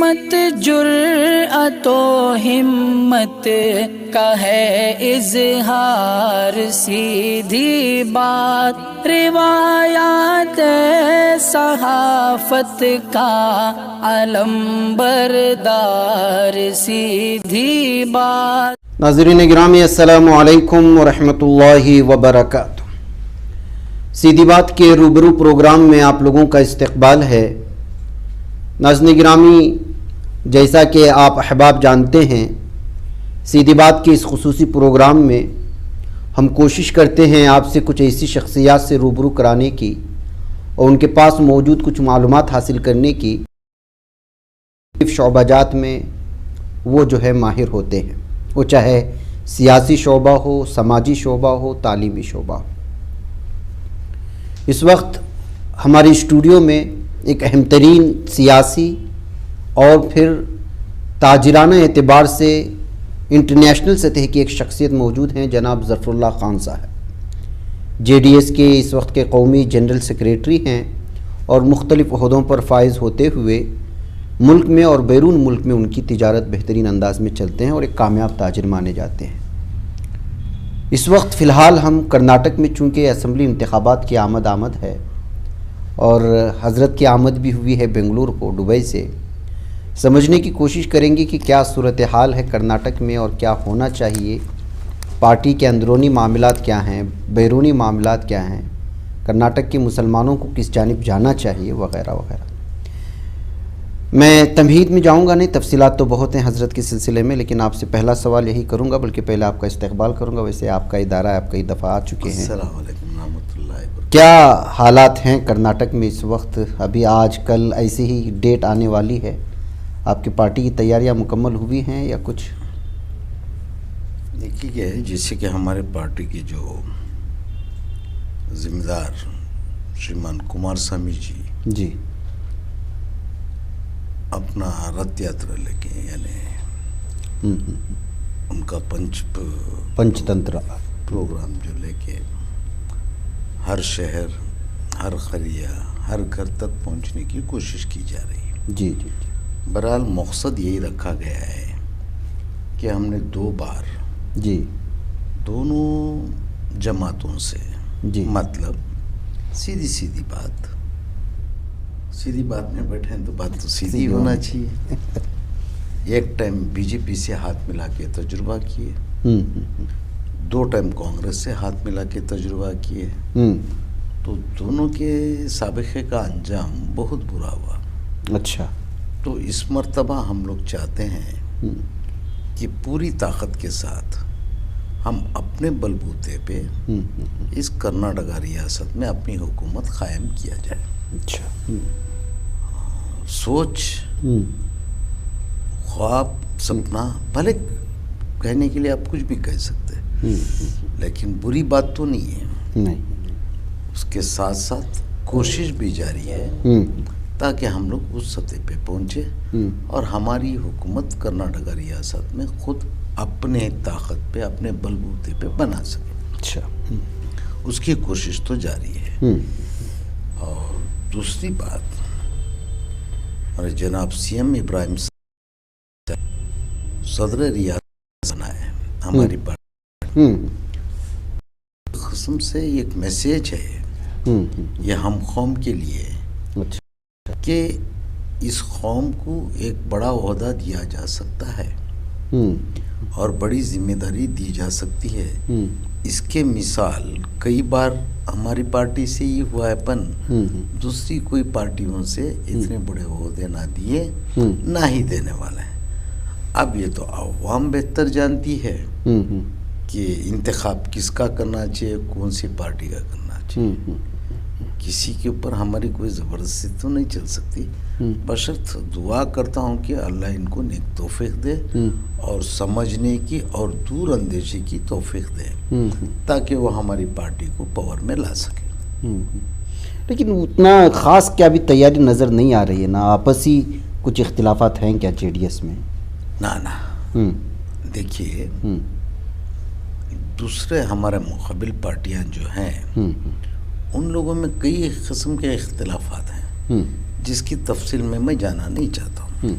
सिमत जुर्अतो हिम्मत का है इजहार, सीधी बात रिवायात सहाफत का अलम बरदार, सीधी बात। नाज़रीन गिरामी अस्सलामु अलैकुम व रहमतुल्लाहि व बरकातुहू। सीधी बात के रूबरू प्रोग्राम में आप लोगों का इस्तकबाल है। नाज़रीन गिरामी, जैसा कि आप अहबाब जानते हैं, सीधी बात के इस खुसूसी प्रोग्राम में हम कोशिश करते हैं आपसे कुछ ऐसी शख्सियात से रूबरू कराने की और उनके पास मौजूद कुछ मालूमात हासिल करने की। शोबाजात में वो जो है माहिर होते हैं, वो चाहे सियासी शोबा हो, समाजी शोबा हो, तालीमी शोबा हो। इस वक्त हमारे स्टूडियो में एक अहम तरीन सियासी और फिर ताजिराना एतबार से इंटरनेशनल सतह की एक शख्सियत मौजूद हैं, जनाब ज़फ़रुल्लाह खान साहब। JDS के इस वक्त के कौमी जनरल सेक्रेटरी हैं और मुख्तलिफ़ ओहदों पर फाइज होते हुए मुल्क में और बैरून मुल्क में उनकी तिजारत बेहतरीन अंदाज में चलते हैं और एक कामयाब ताजिर माने जाते हैं। इस वक्त फ़िलहाल हम कर्नाटक में, चूँकि असम्बली इंतखाबात की आमद है और हज़रत की आमद भी हुई है बेंगलुरु को दुबई से, समझने की कोशिश करेंगे कि क्या सूरत हाल है कर्नाटक में और क्या होना चाहिए, पार्टी के अंदरूनी मामलात क्या हैं, बैरूनी मामलात क्या हैं, कर्नाटक के मुसलमानों को किस जानिब जाना चाहिए, वगैरह वगैरह। मैं तमहीद में जाऊंगा नहीं, तफसीलात तो बहुत हैं हज़रत के सिलसिले में, लेकिन आपसे पहला सवाल यही करूंगा, बल्कि पहले आपका इस्तकबाल करूंगा। वैसे आपका इदारा आप कई दफ़ा आ चुके हैं। अस्सलाम वालेकुम रहमतुल्लाहि व बरकातुहू। क्या हालात हैं कर्नाटक में इस वक्त? अभी आज कल ऐसी ही डेट आने वाली है, आपकी पार्टी की तैयारियां मुकम्मल हुई हैं या कुछ? देखिए क्या है, जैसे कि हमारे पार्टी के जो जिम्मेदार श्रीमान कुमार स्वामी जी अपना रथ यात्रा लेके, यानी उनका पंचतंत्र प्रोग्राम जो लेके हर शहर, हर खरिया, हर घर तक पहुंचने की कोशिश की जा रही है। जी। बहरहाल मकसद यही रखा गया है कि हमने 2 बार दोनों जमातों से, मतलब सीधी बात में बैठे हैं तो बात तो सीधी होना चाहिए। एक टाइम बीजेपी से हाथ मिला के तजुर्बा किए, 2 टाइम कांग्रेस से हाथ मिला के तजुर्बा किए, तो दोनों के साबिक़े का अंजाम बहुत बुरा हुआ। अच्छा। तो इस मर्तबा हम लोग चाहते हैं कि पूरी ताकत के साथ हम अपने बलबूते पे इस कर्नाटका रियासत में अपनी हुकूमत कायम किया जाए। अच्छा। सोच, ख्वाब, सपना, भले कहने के लिए आप कुछ भी कह सकते हैं, लेकिन बुरी बात तो नहीं है। नहीं। उसके साथ साथ कोशिश भी जारी है ताकि हम लोग उस सतह पे पहुँचे और हमारी हुकूमत कर्नाटका रियासत में खुद अपने ताकत पे, अपने बलबूते पे बना सके। अच्छा। उसकी कोशिश तो जारी है। और दूसरी बात, हमारे जनाब CM इब्राहिम सदर रियासत बनाए हमारी पार्टी, किस्म से एक मैसेज है ये हम कौम के लिए कि इस कौम को एक बड़ा ओहदा दिया जा सकता है और बड़ी जिम्मेदारी दी जा सकती है। इसके मिसाल कई बार हमारी पार्टी से ही हुआ है, दूसरी कोई पार्टियों से इतने बड़े ओहदे ना दिए, ना ही देने वाले हैं। अब ये तो अवाम बेहतर जानती है कि इंतखाब किसका करना चाहिए, कौन सी पार्टी का करना चाहिए। किसी के ऊपर हमारी कोई ज़बरदस्ती तो नहीं चल सकती। बशर्त दुआ करता हूँ कि अल्लाह इनको नेक तौफीक दे और समझने की और दूर अंदेशी की तौफीक दे ताकि वो हमारी पार्टी को पावर में ला सके। लेकिन उतना ख़ास क्या अभी तैयारी नज़र नहीं आ रही है ना? आपसी कुछ इख्तिलाफात हैं क्या JDS में? ना देखिए, दूसरे हमारे मुक़ाबिल पार्टियां जो हैं उन लोगों में कई किस्म के इख्तिलाफात हैं जिसकी तफसील में मैं जाना नहीं चाहता हूँ।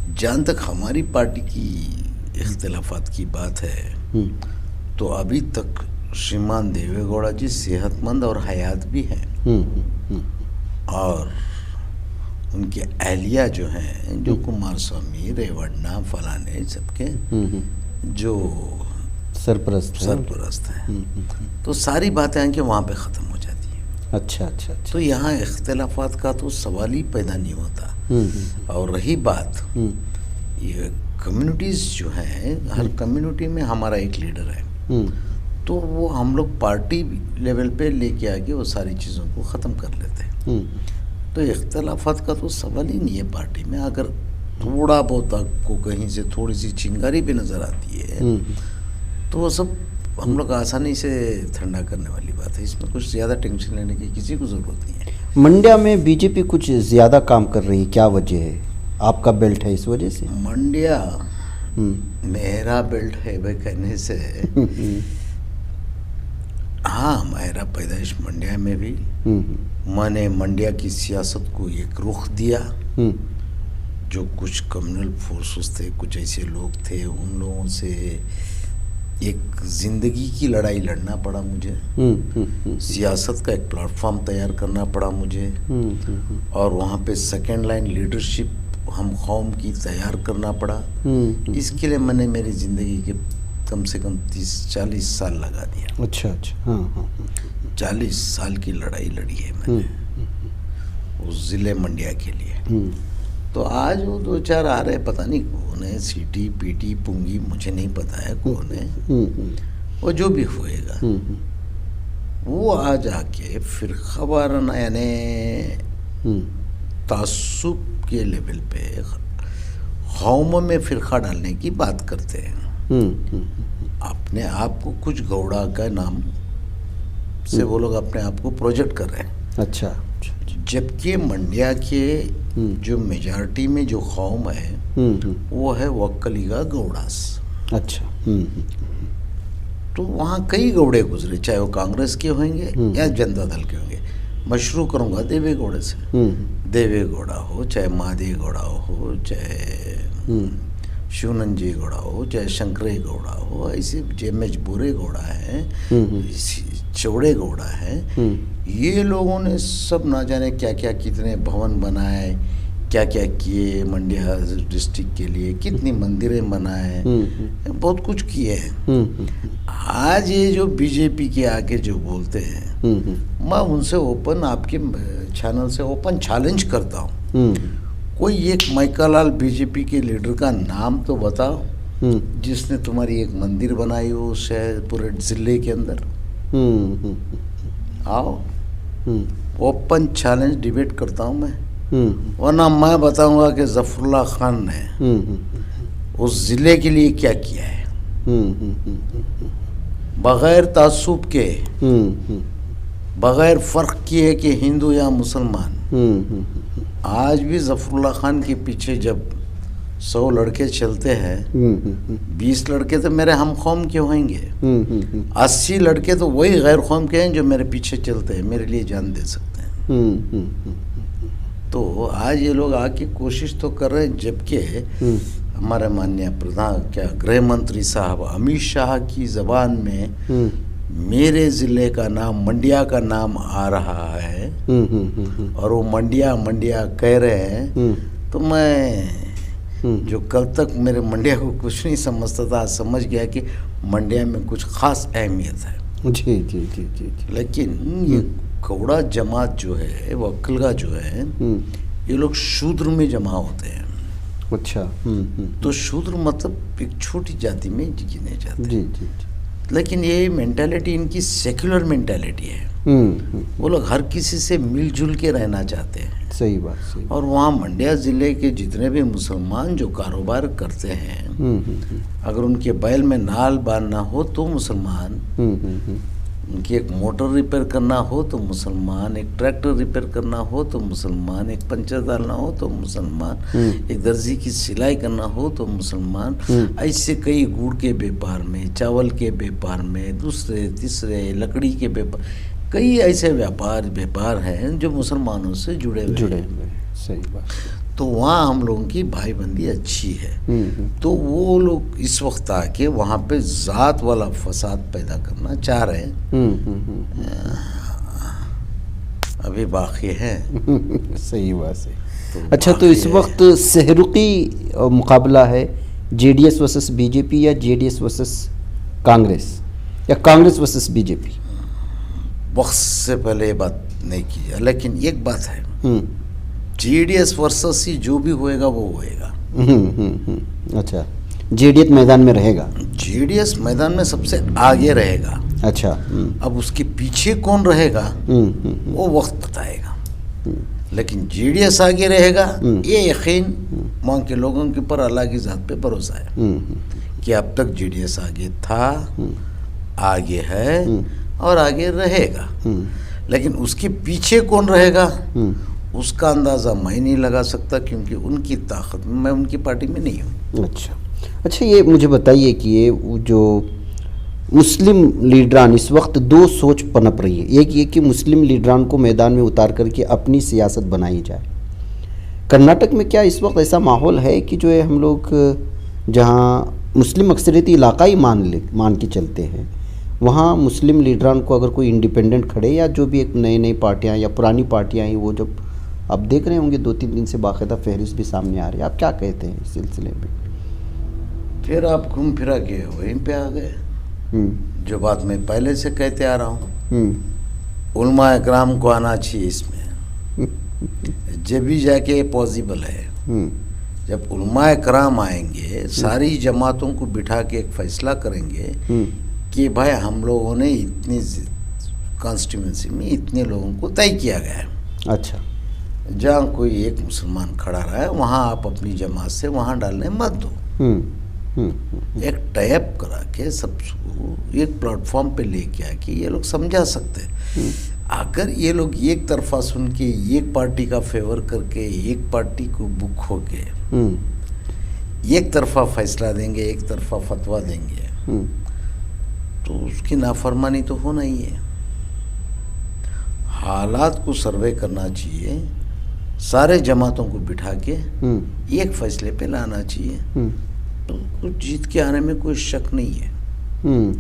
जहाँ तक हमारी पार्टी की इख्तिलाफात की बात है तो अभी तक श्रीमान देवेगौड़ा जी सेहतमंद और हयात भी हैं और उनके अहलिया जो हैं जो कुमार स्वामी रेवन्ना फलाने सबके जो सरपरस्त हैं तो सारी बातें आके वहाँ पे ख़त्म हो जाती हैं। अच्छा। तो यहाँ इख्तिलाफात का तो सवाल ही पैदा नहीं होता। और रही बात ये कम्युनिटीज़ जो हैं, हर कम्युनिटी में हमारा एक लीडर है तो वो हम लोग पार्टी लेवल पे लेके आके वो सारी चीज़ों को ख़त्म कर लेते हैं। तो इख्तिलाफात का तो सवाल ही नहीं है पार्टी में। अगर थोड़ा बहुत आपको कहीं से थोड़ी सी चिंगारी भी नज़र आती है तो वो सब हम लोग आसानी से ठंडा करने वाली बात है। इसमें कुछ ज़्यादा टेंशन लेने की किसी को ज़रूरत नहीं है। मंड्या में बीजेपी कुछ ज़्यादा काम कर रही है, क्या वजह है? आपका बेल्ट है इस वजह से? मंड्या मेरा बेल्ट है भाई कहने से हाँ, मेरा पैदाइश मंड्या में भी मैंने मंड्या की सियासत को एक रुख दिया। जो कुछ कम्युनल फोर्सेस थे, कुछ ऐसे लोग थे, उन लोगों से एक ज़िंदगी की लड़ाई लड़ना पड़ा मुझे। सियासत का एक प्लेटफॉर्म तैयार करना पड़ा मुझे और वहाँ पे सेकेंड लाइन लीडरशिप हम कौम की तैयार करना पड़ा। इसके लिए मैंने मेरी ज़िंदगी के कम से कम 30-40 साल लगा दिया। अच्छा। हाँ। 40 साल की लड़ाई लड़ी है मैंने उस ज़िले मंड्या के लिए। तो आज वो 2-4 आ रहे, पता नहीं कौन है, सीटी पीटी पुंगी मुझे नहीं पता है कौन है, वो जो भी होएगा वो आज आके फिर खबर यानी तासुब के लेवल पे कौम में फिरका डालने की बात करते हैं। अपने आप को कुछ गौड़ा का नाम से वो लोग अपने आप को प्रोजेक्ट कर रहे हैं। अच्छा। जबकि मंड्या के जो मेजॉरिटी में जो कौम है वो है वक्कलिगा गौड़ास। अच्छा। तो वहाँ कई गौड़े गुजरे, चाहे वो कांग्रेस के होंगे या जनता दल के होंगे। मैं शुरू करूँगा देवेगौड़े से। देवेगौड़ा हो, चाहे माधे गौड़ा हो, चाहे शिवनंजी गौड़ा हो, चाहे शंकरे गौड़ा हो, ऐसे जेमेज बुरे गौड़ा है, चौड़े गौड़ा है, ये लोगों ने सब ना जाने क्या क्या कितने भवन बनाए, क्या क्या किए मंड्या डिस्ट्रिक्ट के लिए, कितनी मंदिरें बनाए, बहुत कुछ किए हैं। आज ये जो बीजेपी के आके जो बोलते हैं, मैं उनसे ओपन आपके चैनल से ओपन चैलेंज करता हूँ, कोई एक मैकालाल बीजेपी के लीडर का नाम तो बताओ जिसने तुम्हारी एक मंदिर बनाई हो शहर पूरे जिले के अंदर। आओ ओपन चैलेंज डिबेट करता हूँ मैं, वरना मैं बताऊंगा कि जफरुल्लाह खान ने उस जिले के लिए क्या किया है बगैर तासुब के, बगैर फर्क किए कि हिंदू या मुसलमान। आज भी जफरुल्लाह खान के पीछे जब 100 लड़के चलते हैं, 20 लड़के तो मेरे हम कौम के होंगे, 80 लड़के तो वही गैर कौम के हैं जो मेरे पीछे चलते हैं, मेरे लिए जान दे सकते हैं। तो आज ये लोग आके कोशिश तो कर रहे हैं, जबकि हमारे माननीय प्रधान क्या गृह मंत्री साहब अमित शाह की ज़बान में मेरे ज़िले का नाम मंड्या का नाम आ रहा है और वो मंड्या मंड्या कह रहे हैं। तो मैं जो कल तक मेरे मंड्या को कुछ नहीं समझता था, आज समझ गया कि मंड्या में कुछ ख़ास अहमियत है। जी जी जी जी। लेकिन ये गौड़ा जमात जो है, वक्कलगा जो है, ये लोग शूद्र में जमा होते हैं। अच्छा। तो शूद्र मतलब एक छोटी जाति में गिने जाते हैं। जी जी जी। लेकिन ये मेंटालिटी इनकी सेक्युलर मेंटालिटी है। वो लोग हर किसी से मिलजुल के रहना चाहते हैं। सही बात, सही। और वहाँ मंड्या ज़िले के जितने भी मुसलमान जो कारोबार करते हैं, अगर उनके बैल में नाल बांधना हो तो मुसलमान, उनकी एक मोटर रिपेयर करना हो तो मुसलमान, एक ट्रैक्टर रिपेयर करना हो तो मुसलमान, एक पंचर डालना हो तो मुसलमान, एक दर्जी की सिलाई करना हो तो मुसलमान। ऐसे कई गुड़ के व्यापार में, चावल के व्यापार में, दूसरे तीसरे लकड़ी के व्यापार, कई ऐसे व्यापार हैं जो मुसलमानों से जुड़े हुए। सही बात। तो वहाँ हम लोगों की भाईबंदी अच्छी है। तो वो लोग इस वक्त आके वहाँ पे जात वाला फसाद पैदा करना चाह रहे हैं। अभी बाकी है। सही बात है। अच्छा, तो इस वक्त सहरुकी मुकाबला है जेडीएस वर्सेस बीजेपी या जेडीएस वर्सेस कांग्रेस या कांग्रेस वर्सेस बीजेपी? वक्त से पहले ये बात नहीं की है, लेकिन एक बात है, जेडीएस वर्सेस ही जो भी होएगा वो होएगा। अच्छा, जेडीएस मैदान में रहेगा? जेडीएस मैदान में सबसे आगे रहेगा। अच्छा। अब उसके पीछे कौन रहेगा वो वक्त बताएगा, लेकिन जेडीएस आगे रहेगा ये यकीन वहाँ के लोगों के ऊपर अल्लाह की ज़ात पे भरोसा है कि अब तक जेडीएस आगे था, आगे है और आगे रहेगा। लेकिन उसके पीछे कौन रहेगा उसका अंदाज़ा मैं नहीं लगा सकता, क्योंकि उनकी ताकत मैं उनकी पार्टी में नहीं हूँ। अच्छा, ये मुझे बताइए कि ये जो मुस्लिम लीडरान इस वक्त दो सोच पनप रही है। एक ये कि मुस्लिम लीडरान को मैदान में उतार करके अपनी सियासत बनाई जाए। कर्नाटक में क्या इस वक्त ऐसा माहौल है कि जो है हम लोग जहाँ मुस्लिम अक्सरियती इलाका ही मान के चलते हैं, वहाँ मुस्लिम लीडरान को अगर कोई इंडिपेंडेंट खड़े या जो भी एक नई पार्टियाँ या पुरानी पार्टियाँ हैं, वो जब आप देख रहे होंगे 2-3 दिन से बाकायदा फहरिस्त भी सामने आ रही है, आप क्या कहते हैं इस सिलसिले में? फिर आप घूम फिरा के वहीं पे आ गए जो बात मैं पहले से कहते आ रहा हूँ। उलमा इकराम को आना चाहिए इसमें, जब भी जाके पॉसिबल है। जब उलमा इकराम आएंगे, सारी जमातों को बिठा के एक फैसला करेंगे कि भाई हम लोगों ने इतनी कॉन्स्टिट्यूंसी में इतने लोगों को तय किया गया है। अच्छा, जहाँ कोई एक मुसलमान खड़ा रहा है वहाँ आप अपनी जमात से वहाँ डालने मत दो। एक टाइप करा के सबको एक प्लेटफॉर्म पे लेके आके ये लोग समझा सकते हैं। अगर ये लोग एक तरफा सुन के एक पार्टी का फेवर करके एक पार्टी को बुक हो के एक तरफा फैसला देंगे, एक तरफा फतवा देंगे, तो उसकी नाफरमानी तो होना ही है। हालात को सर्वे करना चाहिए, सारे जमातों को बिठा के एक फैसले पे लाना चाहिए, तो कुछ जीत के आने में कोई शक नहीं है।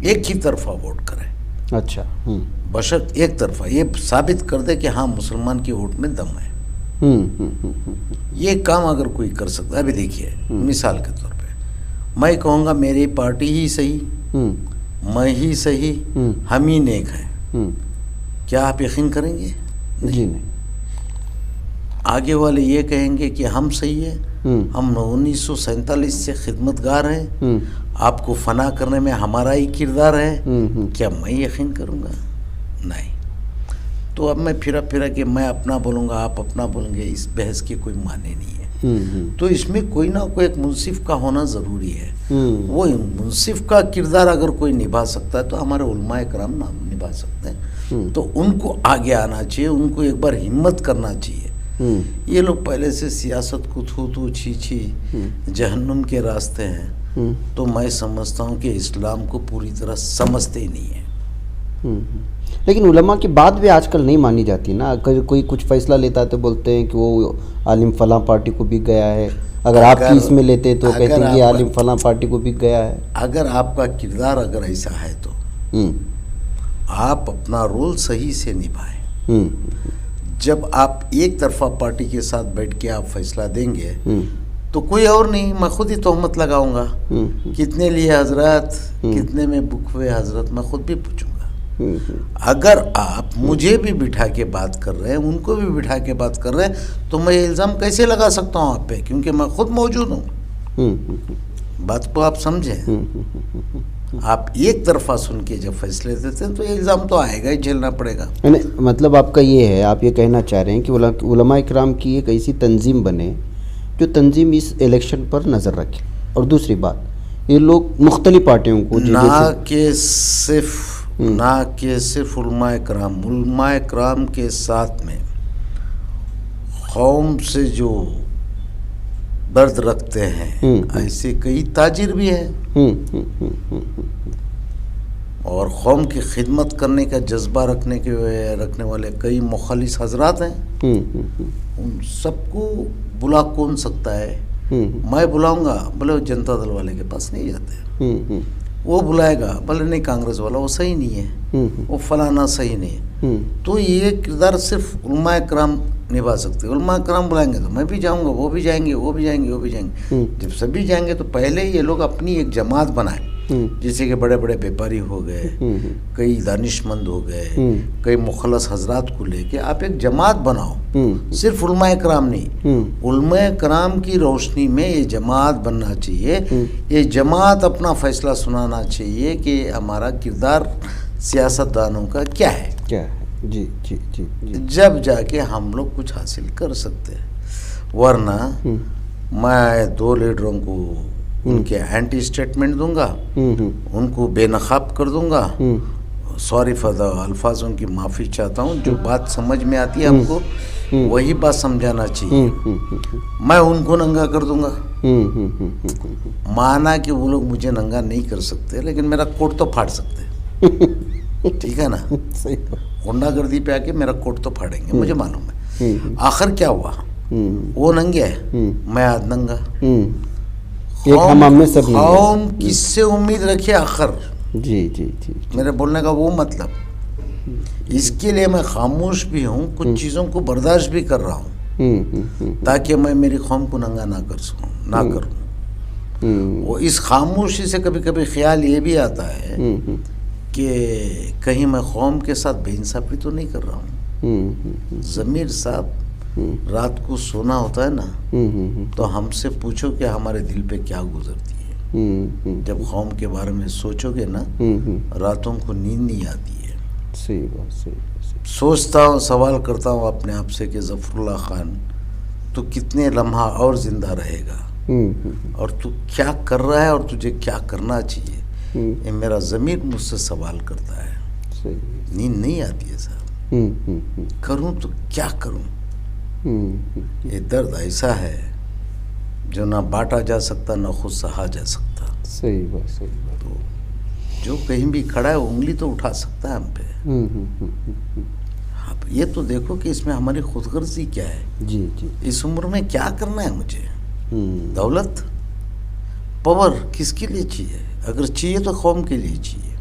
एक ही तरफा वोट करें। अच्छा। बशर्त एक तरफा ये साबित कर दे कि हाँ मुसलमान की वोट में दम है। ये काम अगर कोई कर सकता है, अभी देखिए मिसाल के तौर पे मैं कहूँगा मेरी पार्टी ही सही, मैं ही सही, हम ही नेक हैं, क्या आप यकीन करेंगे? जी नहीं। आगे वाले ये कहेंगे कि हम सही है, हम 1947 से खिदमतगार हैं, आपको फना करने में हमारा ही किरदार है, क्या मैं यकीन करूँगा? नहीं। तो अब मैं फिरा के मैं अपना बोलूँगा, आप अपना बोलेंगे, इस बहस के कोई माने नहीं है। तो इसमें कोई ना कोई एक मुंसिफ का होना ज़रूरी है। वो मुंसिफ का किरदार अगर कोई निभा सकता है तो हमारे उलमा इकराम निभा सकते हैं। तो उनको आगे आना चाहिए, उनको एक बार हिम्मत करना चाहिए। ये लोग पहले से सियासत को थू छी जहन्नुम के रास्ते हैं, तो मैं समझता हूँ कि इस्लाम को पूरी तरह समझते ही नहीं है। लेकिन उलमा की बात भी आजकल नहीं मानी जाती ना। अगर कोई कुछ फैसला लेता है तो बोलते हैं कि वो आलिम फलां पार्टी को बिक गया है, अगर आप इसमें लेते तो कहते हैं कि आलिम फलां पार्टी को बिक गया है। अगर आपका किरदार अगर ऐसा है तो आप अपना रोल सही से निभाएं। जब आप एक तरफा पार्टी के साथ बैठ के आप फैसला देंगे तो कोई और नहीं, मैं खुद ही तोहमत लगाऊंगा, कितने लिए हजरत, कितने में बुक हुए हजरत, मैं खुद भी पूछूंगा। अगर आप मुझे भी बिठा के बात कर रहे हैं, उनको भी बिठा के बात कर रहे हैं, तो मैं ये इल्ज़ाम कैसे लगा सकता हूँ आप पे, क्योंकि मैं खुद मौजूद हूँ। बात को आप समझें। आप एक तरफा सुन के जब फैसले देते हैं तो ये इल्ज़ाम तो आएगा ही, झेलना पड़ेगा। मतलब आपका ये है, आप ये कहना चाह रहे हैं कि उलमा इकराम की एक ऐसी तंजीम बने जो तंजीम इस इलेक्शन पर नज़र रखे। और दूसरी बात, ये लोग मुख्तलिफ पार्टियों को ना कि सिर्फ उलमा इकराम के साथ में कौम से जो दर्द रखते हैं ऐसे कई ताजिर भी हैं। और कौम की खिदमत करने का जज्बा रखने वाले कई मुखलिस हजरात हैं। उन सबको बुला कौन सकता है? मैं बुलाऊंगा, बोले वो जनता दल वाले के पास नहीं जाते। वो बुलाएगा, बोले नहीं कांग्रेस वाला वो सही नहीं है, वो फलाना सही नहीं है। तो ये किरदार सिर्फ उलमाए कराम निभा सकते। उलमाए कराम बुलाएंगे तो मैं भी जाऊंगा, वो भी जाएंगे, वो भी जाएंगे, वो भी जाएंगे। जब सभी जाएंगे तो पहले ये लोग अपनी एक जमात बनाए, जैसे कि बड़े बड़े व्यापारी हो गए, कई दानिशमंद हो गए, कई मुखलस हजरात को लेके आप एक जमात बनाओ। सिर्फ उलमाए कराम नहीं, उलमाए कराम की रोशनी में ये जमात बनना चाहिए। ये जमात अपना फैसला सुनाना चाहिए कि हमारा किरदार सियासतदानों का क्या है, जी जी जी जी। जब जाके हम लोग कुछ हासिल कर सकते हैं। वरना मैं दो लीडरों को उनके एंटी स्टेटमेंट दूंगा, उनको बेनकाब कर दूंगा। सॉरी फॉर द अल्फाजों की माफ़ी चाहता हूँ। जो बात समझ में आती है हमको वही बात समझाना चाहिए। मैं उनको नंगा कर दूंगा। माना कि वो लोग मुझे नंगा नहीं कर सकते, लेकिन मेरा कोट तो फाड़ सकते हैं। ठीक है ना? गुंडागर्दी पे आके मेरा कोट तो फाड़ेंगे, मुझे मालूम है। आखिर क्या हुआ? वो नंगे है, मैं आज नंगा। कौम किससे उम्मीद रखे आखिर? जी जी जी। मेरे बोलने का वो मतलब, इसके लिए मैं खामोश भी हूँ, कुछ चीज़ों को बर्दाश्त भी कर रहा हूँ ताकि मैं मेरी कौम को नंगा ना कर सकूँ, ना करूँ। वो इस खामोशी से कभी कभी ख्याल ये भी आता है कि कहीं मैं कौम के साथ बेइंसाफी तो नहीं कर रहा हूँ। ज़मीर साहब, रात को सोना होता है ना, तो हमसे पूछो कि हमारे दिल पे क्या गुजरती है। जब कौम के बारे में सोचोगे ना, रातों को नींद नहीं आती है। सही बात, सही। सोचता हूँ, सवाल करता हूँ अपने आप से कि ज़फ़रुल्लाह खान तू कितने लम्हा और ज़िंदा रहेगा, और तू क्या कर रहा है और तुझे क्या करना चाहिए, ये मेरा ज़मीर मुझसे सवाल करता है। नींद नहीं आती है साहब। करूँ तो क्या करूँ? ये दर्द ऐसा है जो ना बांटा जा सकता, ना खुद सहा जा सकता। सही बात, सही बात। तो जो कहीं भी खड़ा है उंगली तो उठा सकता है हम पे। हाँ, ये तो देखो कि इसमें हमारी खुदगर्जी क्या है। जी जी। इस उम्र में क्या करना है मुझे? दौलत, पावर किसके लिए चाहिए? अगर चाहिए तो कौम के लिए चाहिए।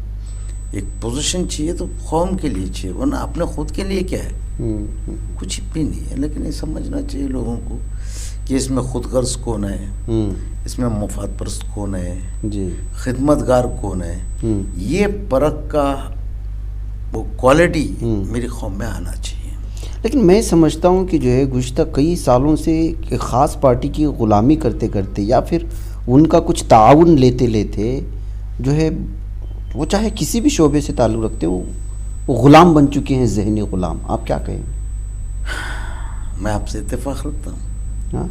एक पोजीशन चाहिए तो कौम के लिए चाहिए, वरना अपने खुद के लिए क्या है? कुछ भी नहीं है। लेकिन ये समझना चाहिए लोगों को कि इसमें खुदगर्ज कौन है, इसमें मुफाद परस्त कौन है, जी, खिदमतगार कौन है। ये परख का वो क्वालिटी मेरी कौम में आना चाहिए। लेकिन मैं समझता हूँ कि जो है गुज़िश्ता कई सालों से एक ख़ास पार्टी की ग़ुलामी करते करते या फिर उनका कुछ ताउन लेते लेते जो है वो चाहे किसी भी शोबे से ताल्लुक़ रखते हो, वो ग़ुलाम बन चुके हैं, ज़हनी ग़ुलाम। आप क्या कहें? मैं आपसे इत्तेफाक रखता हूँ। हाँ,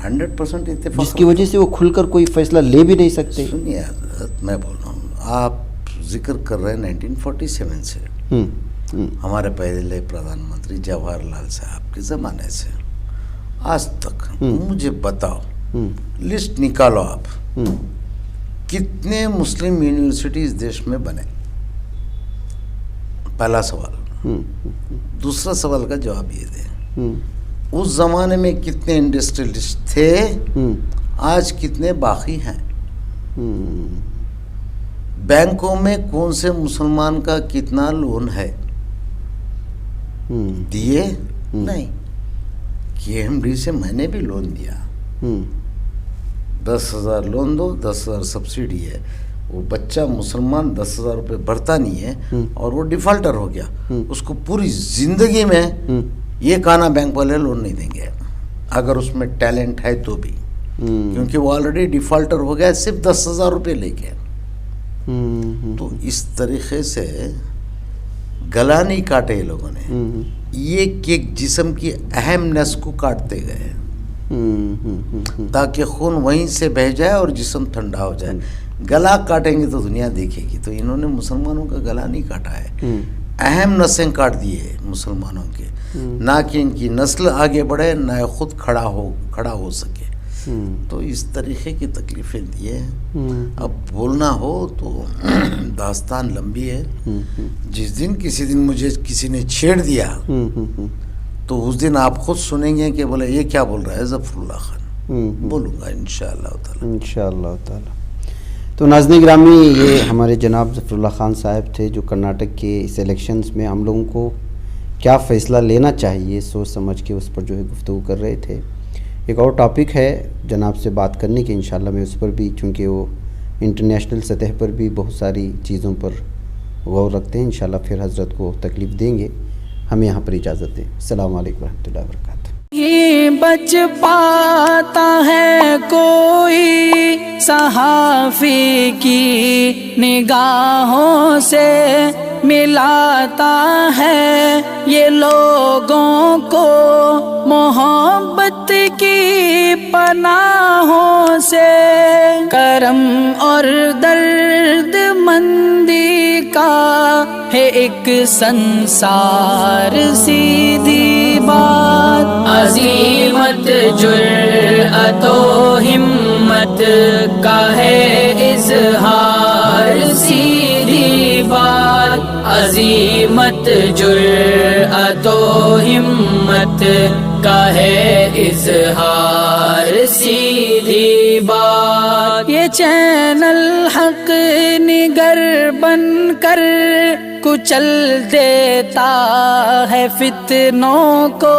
100% इत्तेफाक। जिसकी वजह से वो खुलकर कोई फ़ैसला ले भी नहीं सकते। सुनिए मैं बोल रहा हूँ, आप जिक्र कर रहे हैं 1947 से। हमारे पहले प्रधानमंत्री जवाहरलाल साहब के ज़माने से आज तक मुझे बताओ, लिस्ट निकालो आप, कितने मुस्लिम यूनिवर्सिटीज़ देश में बने? पहला सवाल। दूसरा सवाल का जवाब ये दे, उस ज़माने में कितने इंडस्ट्रियलिस्ट थे, आज कितने बाकी हैं? बैंकों में कौन से मुसलमान का कितना लोन है? दिए नहीं। KMD से मैंने भी लोन दिया, 10,000 लोन दो, 10,000 सब्सिडी है। वो बच्चा मुसलमान 10,000 रुपये भरता नहीं है और वो डिफ़ॉल्टर हो गया, उसको पूरी ज़िंदगी में ये कहना बैंक वाले लोन नहीं देंगे अगर उसमें टैलेंट है तो भी, क्योंकि वो ऑलरेडी डिफ़ॉल्टर हो गया सिर्फ 10,000 रुपये लेके। तो इस तरीक़े से गला नहीं काटे ये लोगों ने, ये एक जिस्म की अहम नस को काटते गए ताकि खून वहीं से बह जाए और जिस्म ठंडा हो जाए। गला काटेंगे तो दुनिया देखेगी। तो इन्होंने मुसलमानों का गला नहीं काटा है, अहम नसें काट दिए मुसलमानों के, ना कि इनकी नस्ल आगे बढ़े, ना खुद खड़ा हो सके। तो इस तरीके की तकलीफ़ें दिए हैं। अब बोलना हो तो दास्तान लंबी है। जिस दिन किसी दिन मुझे किसी ने छेड़ दिया तो उस दिन आप खुद सुनेंगे कि बोले ये क्या बोल रहा है ज़फ़रुल्लाह खान। बोलूँगा इंशाअल्लाह ताला। तो नाज़रीन गिरामी, ये हमारे जनाब ज़फ़रुल्लाह खान साहब थे जो कर्नाटक के इस इलेक्शंस में हम लोगों को क्या फ़ैसला लेना चाहिए सोच समझ के उस पर जो है गुफ्तगू कर रहे थे। एक और टॉपिक है जनाब से बात करने की, इंशाल्लाह मैं उस पर भी, चूँकि वो इंटरनेशनल सतह पर भी बहुत सारी चीज़ों पर गौर रखते हैं, इंशाल्लाह फिर हज़रत को तकलीफ़ देंगे। हमें यहाँ पर इजाज़त दें। अस्सलामु अलैकुम रहमतुल्लाहि व बरकातुहू। ही बच पाता है कोई सहाफ़ी की निगाहों से, मिलाता है ये लोगों को मोहब्बत की पनाहों से। करम और दर्द मंदी का है एक संसार, सीधी बात। अज़ीमत जुर्अतो हिम्मत का है इज़हार, सीधी बात। अज़ीमत जुर्अतो हिम्मत का है इज़हार, सीधी बात। ये चैनल हक निगर बनकर कुचल देता है फितनों को।